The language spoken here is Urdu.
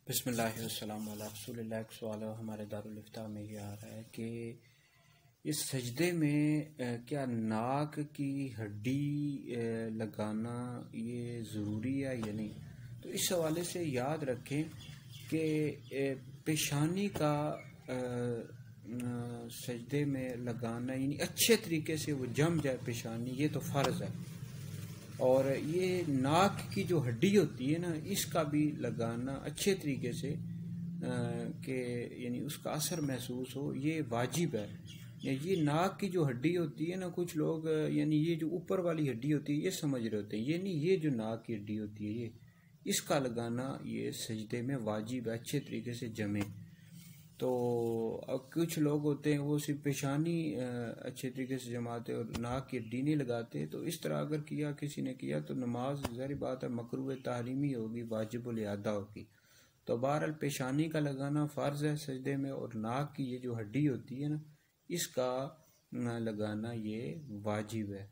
بسم اللہ والسلام علی رسول اللہ۔ ایک سوال ہمارے دارالفتاء میں یہ آ رہا ہے کہ اس سجدے میں کیا ناک کی ہڈی لگانا یہ ضروری ہے یا نہیں؟ تو اس حوالے سے یاد رکھیں کہ پیشانی کا سجدے میں لگانا یعنی اچھے طریقے سے وہ جم جائے پیشانی، یہ تو فرض ہے، اور یہ ناک کی جو ہڈی ہوتی ہے نا، اس کا بھی لگانا اچھے طریقے سے کہ یعنی اس کا اثر محسوس ہو، یہ واجب ہے۔ یہ ناک کی جو ہڈی ہوتی ہے نا، کچھ لوگ یعنی یہ جو اوپر والی ہڈی ہوتی ہے یہ سمجھ رہے ہوتے ہیں، یہ نہیں، یہ جو ناک کی ہڈی ہوتی ہے یہ اس کا لگانا یہ سجدے میں واجب ہے، اچھے طریقے سے جمے۔ تو اب کچھ لوگ ہوتے ہیں وہ صرف پیشانی اچھے طریقے سے جماتے اور ناک کی ہڈی نہیں لگاتے، تو اس طرح اگر کیا کسی نے کیا تو نماز ظاہر بات ہے مکروہ تحریمی ہوگی، واجب الاعادہ ہوگی۔ تو بہرحال پیشانی کا لگانا فرض ہے سجدے میں، اور ناک کی یہ جو ہڈی ہوتی ہے نا اس کا لگانا یہ واجب ہے۔